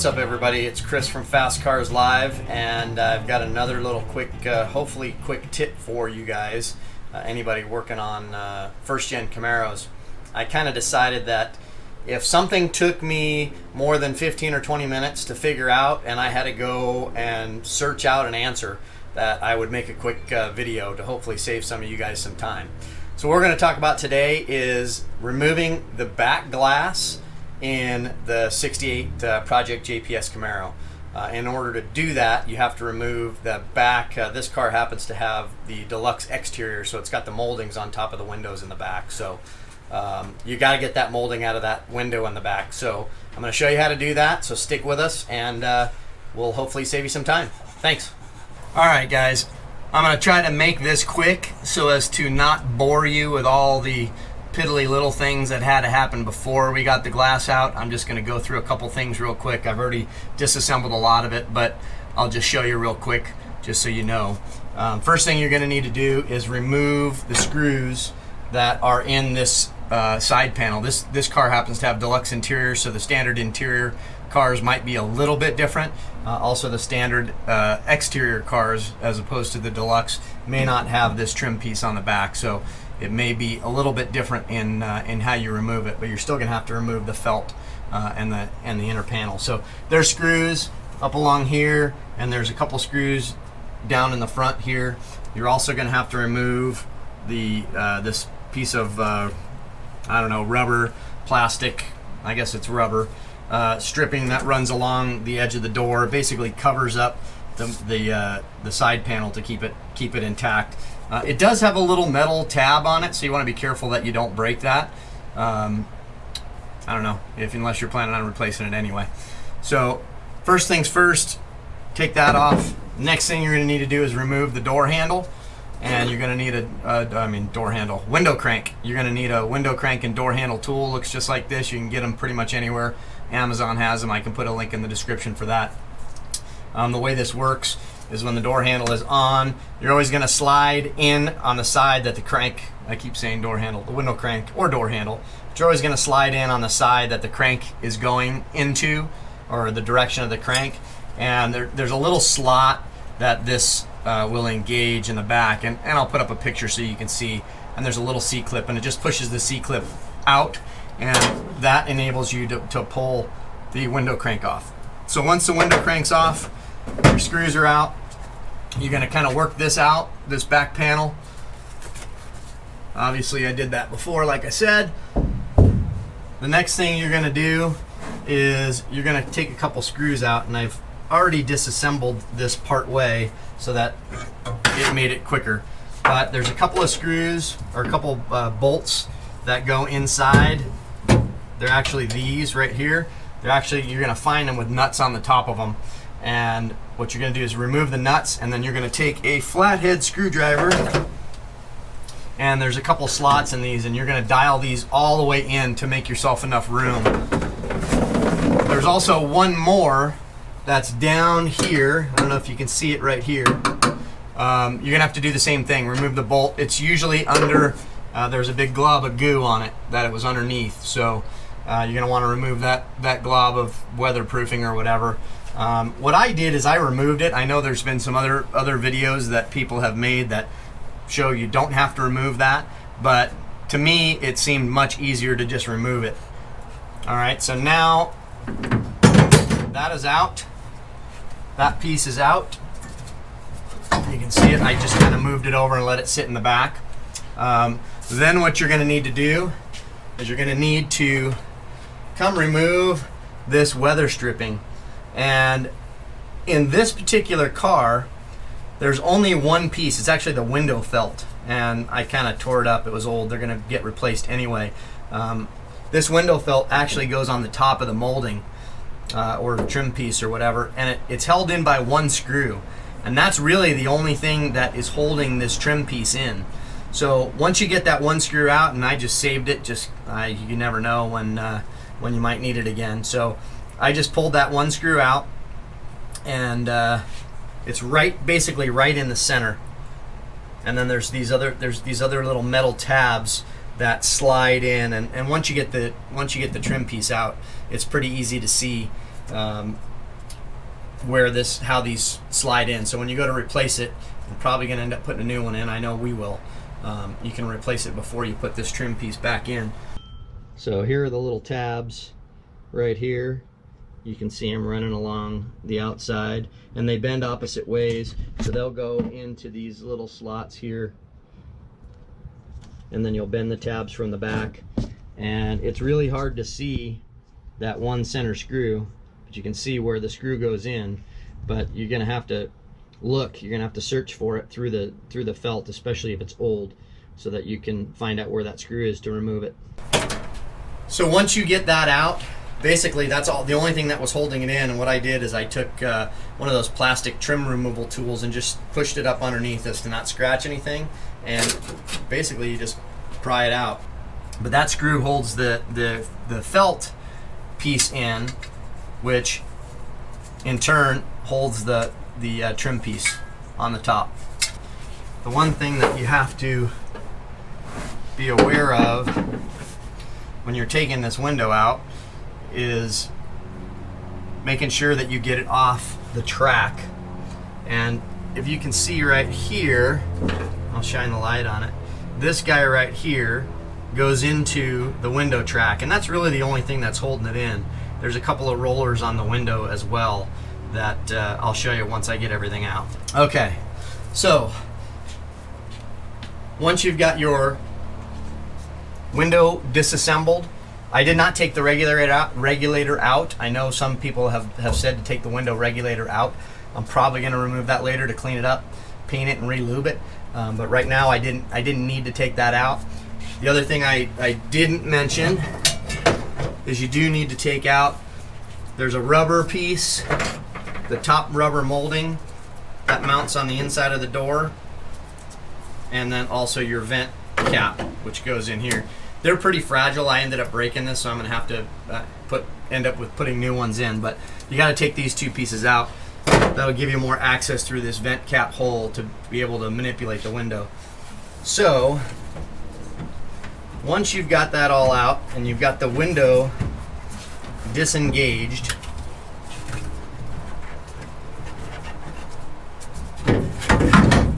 up, everybody? It's Chris from Fast Cars Live, and I've got another little quick, hopefully quick tip for you guys. Anybody working on first-gen Camaros. I kind of decided that if something took me more than 15 or 20 minutes to figure out, and I had to go and search out an answer, that I would make a quick video to hopefully save some of you guys some time. So what we're going to talk about today is removing the back glass in the 68 Project JPS Camaro. In order to do that, you have to remove the back. This car happens to have the deluxe exterior, so it's got the moldings on top of the windows in the back. So you got to get that molding out of that window in the back. So I'm going to show you how to do that, so stick with us, and we'll hopefully save you some time. Thanks. All right, guys. I'm going to try to make this quick so as to not bore you with all the piddly little things that had to happen before we got the glass out. I'm just going to go through a couple things real quick. I've already disassembled a lot of it, but I'll just show you real quick just so you know. First thing you're going to need to do is remove the screws that are in this side panel. This car happens to have deluxe interior, so the standard interior cars might be a little bit different. Also, the standard exterior cars, as opposed to the deluxe, may not have this trim piece on the back, so it may be a little bit different in how you remove it, but you're still going to have to remove the felt and the inner panel. So there's screws up along here, and there's a couple screws down in the front here. You're also going to have to remove the this piece of I don't know, rubber, plastic, I guess it's rubber, stripping that runs along the edge of the door. It basically covers up the side panel to keep it intact. It does have a little metal tab on it, so you want to be careful that you don't break that. I don't know, unless you're planning on replacing it anyway. So first things first, take that off. Next thing you're going to need to do is remove the door handle, and you're going to need door handle, window crank. You're going to need a window crank and door handle tool. Looks just like this. You can get them pretty much anywhere. Amazon has them. I can put a link in the description for that. The way this works is when the door handle is on, you're always going to slide in on the side that the crank, I keep saying door handle, the window crank or door handle, but you're always going to slide in on the side that the crank is going into, or the direction of the crank, and there's a little slot that this will engage in the back, and I'll put up a picture so you can see, and there's a little C-clip, and it just pushes the C-clip out, and that enables you to pull the window crank off. So once the window crank's off, your screws are out, you're going to kind of work this out, this back panel. Obviously I did that before, like I said. The next thing you're going to do is you're going to take a couple screws out, and I've already disassembled this part way so that it made it quicker. But there's a couple of screws, or a couple bolts that go inside. They're actually these right here. You're going to find them with nuts on the top of them. And what you're going to do is remove the nuts, and then you're going to take a flathead screwdriver, and there's a couple slots in these, and you're going to dial these all the way in to make yourself enough room. There's also one more that's down here. I don't know if you can see it right here. You're going to have to do the same thing. Remove the bolt. It's usually under, there's a big glob of goo on it that it was underneath. So you're going to want to remove that glob of weatherproofing or whatever. What I did is I removed it. I know there's been some other videos that people have made that show you don't have to remove that, but to me it seemed much easier to just remove it. Alright, so now that is out. That piece is out. You can see it. I just kind of moved it over and let it sit in the back. Then what you're going to need to do is you're going to need to come remove this weather stripping. And in this particular car, there's only one piece. It's actually the window felt, and I kind of tore it up. It was old. They're going to get replaced anyway. This window felt actually goes on the top of the molding or trim piece or whatever, and it's held in by one screw, and that's really the only thing that is holding this trim piece in. So once you get that one screw out, and I just saved it, you never know when you might need it again. So I just pulled that one screw out, and it's basically right in the center. And then there's these other little metal tabs that slide in, and once you get the trim piece out, it's pretty easy to see how these slide in. So when you go to replace it, you're probably going to end up putting a new one in. I know we will. You can replace it before you put this trim piece back in. So here are the little tabs right here. You can see them running along the outside, and they bend opposite ways, so they'll go into these little slots here, and then you'll bend the tabs from the back. And it's really hard to see that one center screw, but you can see where the screw goes in. But you're gonna have to look, you're gonna have to search for it through the felt, especially if it's old, so that you can find out where that screw is to remove it. So once you get that out, basically that's the only thing that was holding it in. And what I did is I took one of those plastic trim removal tools and just pushed it up underneath this to not scratch anything, and basically you just pry it out. But that screw holds the felt piece in, which in turn holds the trim piece on the top. The one thing that you have to be aware of when you're taking this window out is making sure that you get it off the track. And if you can see right here, I'll shine the light on it, this guy right here goes into the window track, and that's really the only thing that's holding it in. There's a couple of rollers on the window as well that I'll show you once I get everything out. Okay, so once you've got your window disassembled, I did not take the regulator out. I know some people have said to take the window regulator out. I'm probably going to remove that later to clean it up, paint it, and re-lube it. But right now I didn't need to take that out. The other thing I didn't mention is you do need to take out, there's a rubber piece, the top rubber molding that mounts on the inside of the door, and then also your vent cap, which goes in here. They're pretty fragile. I ended up breaking this, so I'm gonna have to end up with putting new ones in. But you got to take these two pieces out. That'll give you more access through this vent cap hole to be able to manipulate the window. So once you've got that all out and you've got the window disengaged,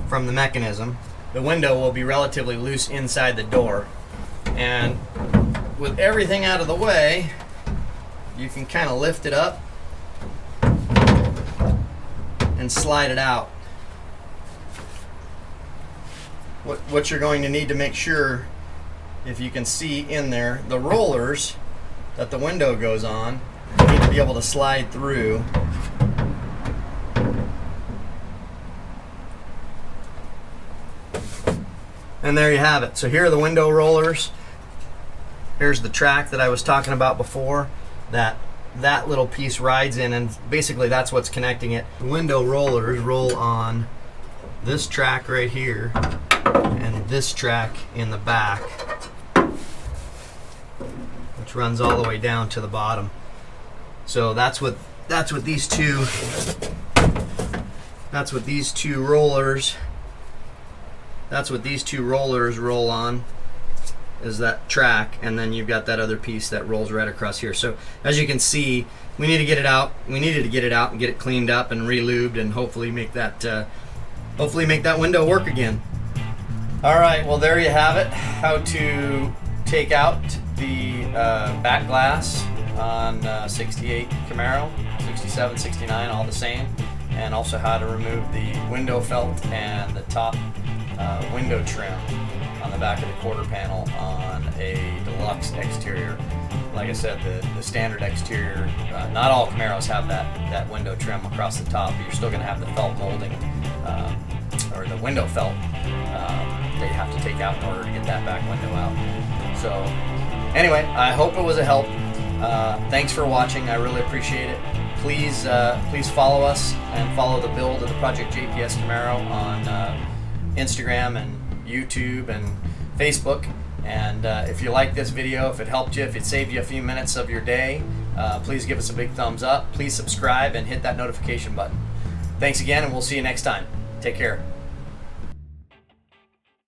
from the mechanism, the window will be relatively loose inside the door. And with everything out of the way, you can kind of lift it up and slide it out. What you're going to need to make sure, if you can see in there, the rollers that the window goes on, you need to be able to slide through. And there you have it. So here are the window rollers. Here's the track that I was talking about before, that little piece rides in, and basically that's what's connecting it. The window rollers roll on this track right here and this track in the back, which runs all the way down to the bottom. So that's what these two rollers roll on, is that track, and then you've got that other piece that rolls right across here. So as you can see, we need to get it out. We needed to get it out and get it cleaned up and re-lubed, and hopefully make that window work again. All right, well there you have it. How to take out the back glass on 68 Camaro, 67, 69, all the same, and also how to remove the window felt and the top window trim on the back of the quarter panel on a deluxe exterior. Like I said, the standard exterior, not all Camaros have that window trim across the top, but you're still going to have the felt molding, or the window felt that you have to take out in order to get that back window out. So anyway, I hope it was a help. Thanks for watching. I really appreciate it. Please follow us and follow the build of the Project JPS Camaro on Instagram and YouTube and Facebook. And if you like this video, if it helped you, if it saved you a few minutes of your day, please give us a big thumbs up. Please subscribe and hit that notification button. Thanks again, and we'll see you next time. Take care.